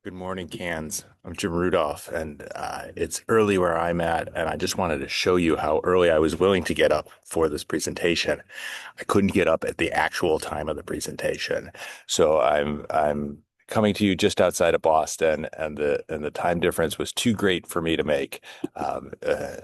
Good morning, Cairns. I'm Jim Rudolph, and it's early where I'm at, and I just wanted to show you how early I was willing to get up for this presentation. I couldn't get up at the actual time of the presentation, so I'm coming to you just outside of Boston, and the time difference was too great for me to make. Um, uh,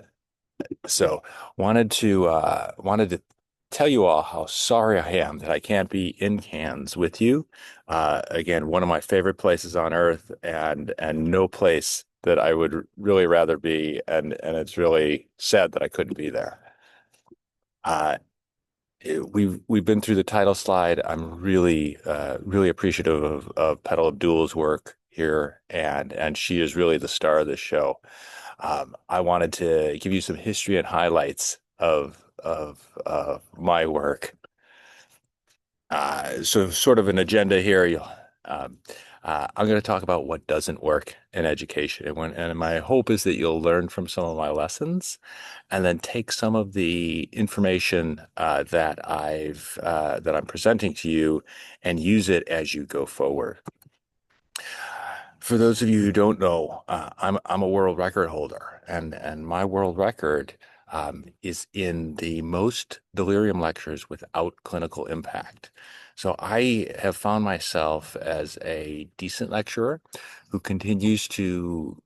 so wanted to tell you all how sorry I am that I can't be in Cairns with you. Again, one of my favorite places on earth, and no place that I would really rather be, and it's really sad that I couldn't be there. Uh, we've been through the title slide. I'm really appreciative of Petal Abdul's work here, and she is really the star of this show. I wanted to give you some history and highlights of my work. So sort of an agenda here. Um, I'm going to talk about what doesn't work in education, and my hope is that you'll learn from some of my lessons, and then take some of the information that I'm presenting to you, and use it as you go forward. For those of you who don't know, I'm a world record holder, and my world record is in the most delirium lectures without clinical impact. So I have found myself as a decent lecturer who continues to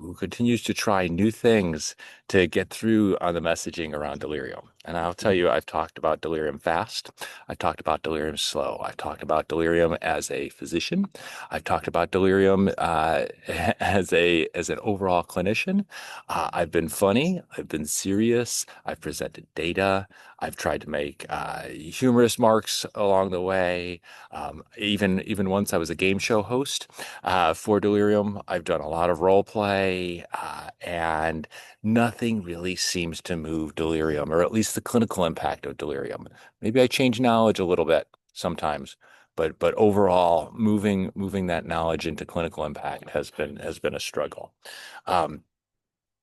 try new things to get through on the messaging around delirium. And I'll tell you, I've talked about delirium fast. I've talked about delirium slow. I've talked about delirium as a physician. I've talked about delirium as an overall clinician. I've been funny. I've been serious. I've presented data. I've tried to make humorous marks along the way. Even once I was a game show host for delirium. I've done a lot of role play, and nothing really seems to move delirium, or at least the clinical impact of delirium. Maybe I change knowledge a little bit sometimes, but overall, moving that knowledge into clinical impact has been a struggle. Um,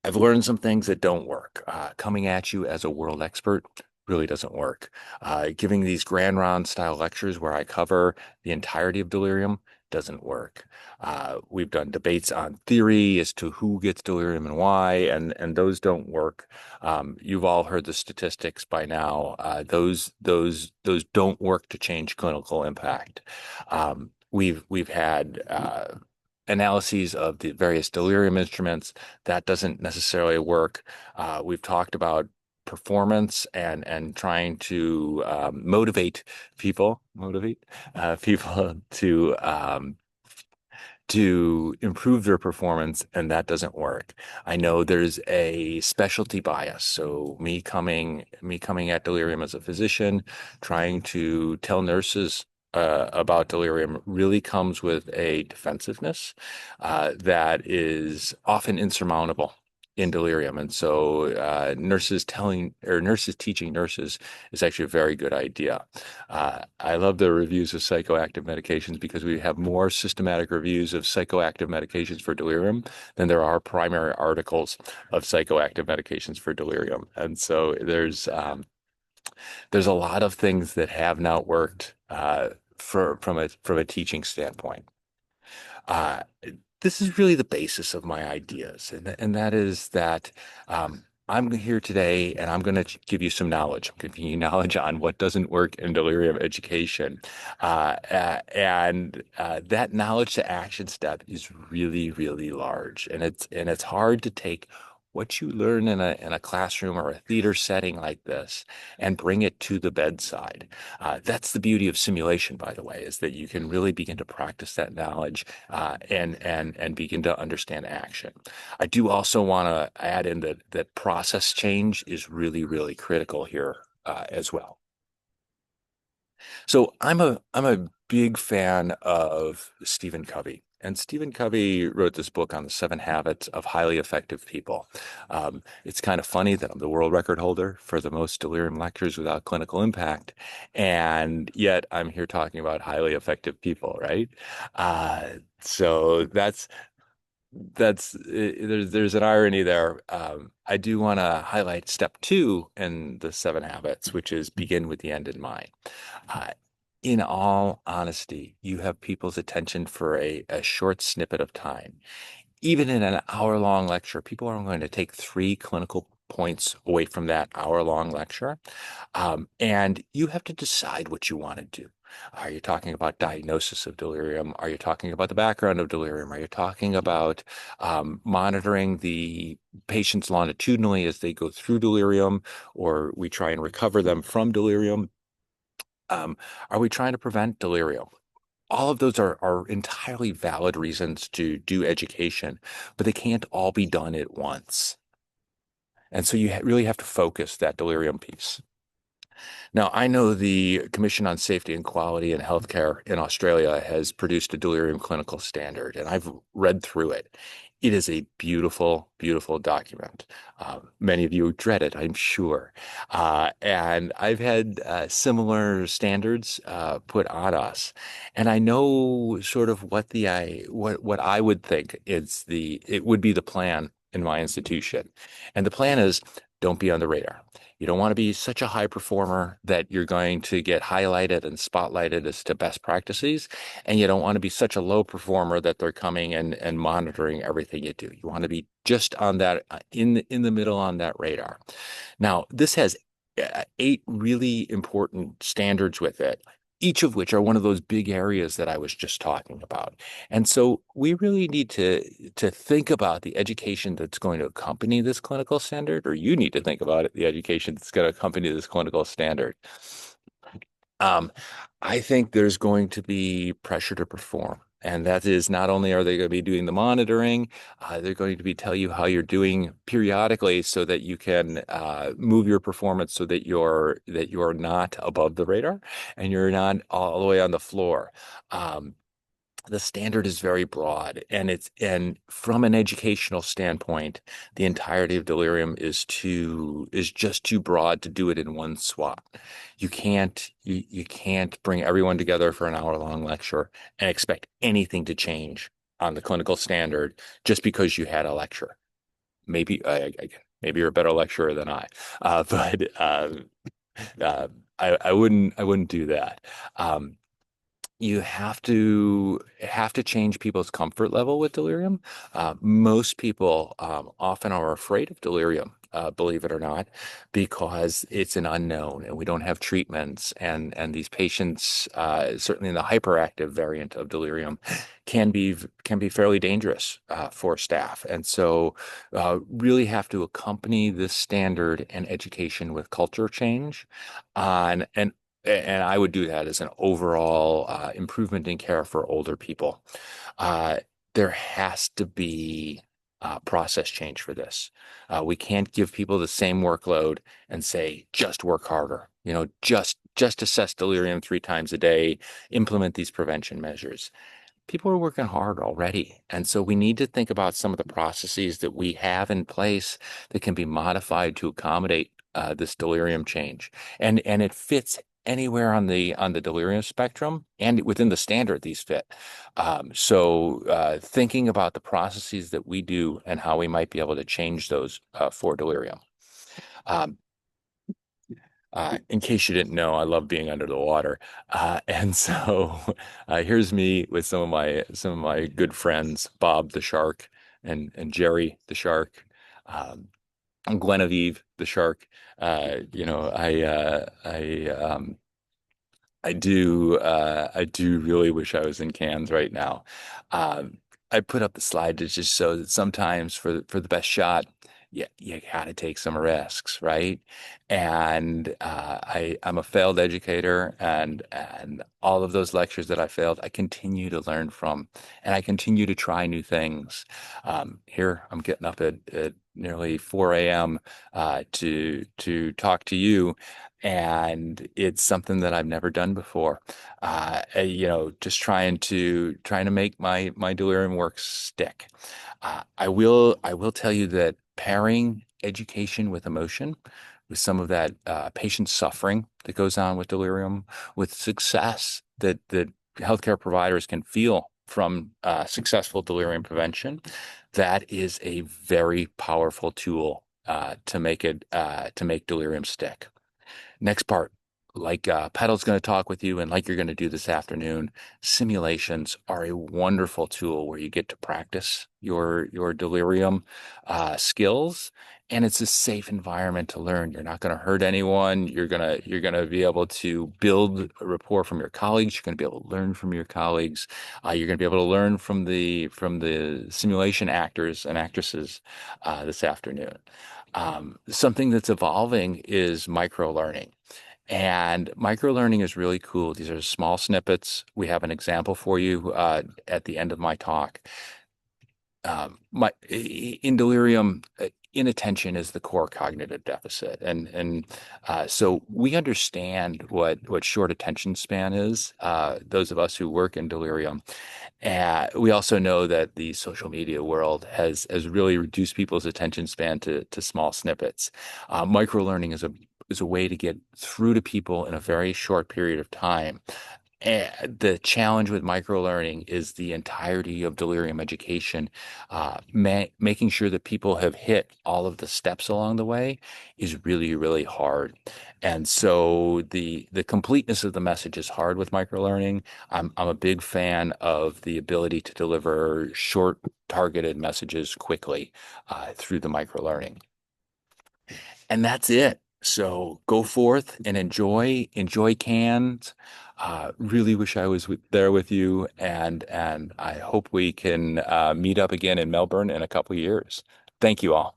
I've learned some things that don't work. Coming at you as a world expert really doesn't work. Giving these grand round style lectures where I cover the entirety of delirium doesn't work. We've done debates on theory as to who gets delirium and why, and those don't work. You've all heard the statistics by now. Those don't work to change clinical impact. We've had analyses of the various delirium instruments. That doesn't necessarily work. We've talked about performance and trying to motivate people to improve their performance, and that doesn't work. I know there's a specialty bias. So me coming at delirium as a physician, trying to tell nurses about delirium really comes with a defensiveness that is often insurmountable in delirium. And so nurses teaching nurses is actually a very good idea. I love the reviews of psychoactive medications because we have more systematic reviews of psychoactive medications for delirium than there are primary articles of psychoactive medications for delirium. And so there's a lot of things that have not worked from a teaching standpoint. Uh, this is really the basis of my ideas, and that is that I'm here today, and I'm going to give you some knowledge. I'm giving you knowledge on what doesn't work in delirium education, and that knowledge to action step is really, really large, and it's hard to take what you learn in a classroom or a theater setting like this and bring it to the bedside. That's the beauty of simulation, by the way, is that you can really begin to practice that knowledge and begin to understand action. I do also want to add in that process change is really, really critical here as well. So I'm a big fan of Stephen Covey. And Stephen Covey wrote this book on the 7 habits of highly effective people. It's kind of funny that I'm the world record holder for the most delirium lectures without clinical impact, and yet I'm here talking about highly effective people, right? So there's an irony there. I do want to highlight step two in the 7 habits, which is begin with the end in mind. Uh, in all honesty, you have people's attention for a short snippet of time. Even in an hour-long lecture, people are going to take three clinical points away from that hour-long lecture. And you have to decide what you want to do. Are you talking about diagnosis of delirium? Are you talking about the background of delirium? Are you talking about monitoring the patients longitudinally as they go through delirium, or we try and recover them from delirium? Um, are we trying to prevent delirium? All of those are entirely valid reasons to do education, but they can't all be done at once. And so you really have to focus that delirium piece. Now, I know the Commission on Safety and Quality in Healthcare in Australia has produced a delirium clinical standard, and I've read through it. It is a beautiful, beautiful document. Many of you dread it, I'm sure. And I've had similar standards put on us, and I know sort of what I would think it would be the plan in my institution. And the plan is don't be on the radar. You don't want to be such a high performer that you're going to get highlighted and spotlighted as to best practices. And you don't want to be such a low performer that they're coming and monitoring everything you do. You want to be just on that in the middle on that radar. Now, this has eight really important standards with it, each of which are one of those big areas that I was just talking about. And so we really need to think about the education that's going to accompany this clinical standard, or you need to think about it, the education that's going to accompany this clinical standard. Um, I think there's going to be pressure to perform. And that is not only are they going to be doing the monitoring, they're going to be tell you how you're doing periodically so that you can move your performance so that you're not above the radar and you're not all the way on the floor. Um, the standard is very broad, and from an educational standpoint, the entirety of delirium is just too broad to do it in one swat. You can't bring everyone together for an hour-long lecture and expect anything to change on the clinical standard just because you had a lecture. Maybe you're a better lecturer than I, but uh, I wouldn't do that. Um, you have to change people's comfort level with delirium. Most people often are afraid of delirium, believe it or not, because it's an unknown and we don't have treatments. And these patients, certainly in the hyperactive variant of delirium, can be fairly dangerous for staff. And so, really have to accompany this standard and education with culture change on and I would do that as an overall improvement in care for older people. Uh, there has to be process change for this. We can't give people the same workload and say, just work harder. Just assess delirium three times a day, implement these prevention measures. People are working hard already. And so we need to think about some of the processes that we have in place that can be modified to accommodate this delirium change. And it fits anywhere on the delirium spectrum and within the standard these fit. Thinking about the processes that we do and how we might be able to change those for delirium. Um, in case you didn't know, I love being under the water, and so here's me with some of my good friends, Bob the shark and Jerry the shark, and Guinevere the shark. I do really wish I was in Cairns right now. I put up the slide to just show that sometimes for the best shot, you gotta take some risks, right? And I'm a failed educator, and all of those lectures that I failed, I continue to learn from, and I continue to try new things. Here I'm getting up at nearly 4 a.m. To talk to you. And it's something that I've never done before. Just trying to make my delirium work stick. I will tell you that pairing education with emotion, with some of that patient suffering that goes on with delirium, with success that healthcare providers can feel from successful delirium prevention, that is a very powerful tool to make delirium stick. Next part. like Pedal's going to talk with you, and like you're going to do this afternoon, simulations are a wonderful tool where you get to practice your delirium skills, and it's a safe environment to learn. You're not going to hurt anyone. You're gonna be able to build a rapport from your colleagues. You're going to be able to learn from your colleagues. You're going to be able to learn from the simulation actors and actresses this afternoon. Something that's evolving is micro learning. And micro learning is really cool. These are small snippets. We have an example for you at the end of my talk. In delirium, inattention is the core cognitive deficit, and so we understand what short attention span is. Those of us who work in delirium, we also know that the social media world has really reduced people's attention span to small snippets. Micro learning is a way to get through to people in a very short period of time. And the challenge with microlearning is the entirety of delirium education. Making sure that people have hit all of the steps along the way is really, really hard. And so the completeness of the message is hard with microlearning. I'm a big fan of the ability to deliver short, targeted messages quickly through the microlearning. And that's it. So go forth and enjoy Cairns. Really wish I was there with you, and I hope we can meet up again in Melbourne in a couple of years. Thank you all.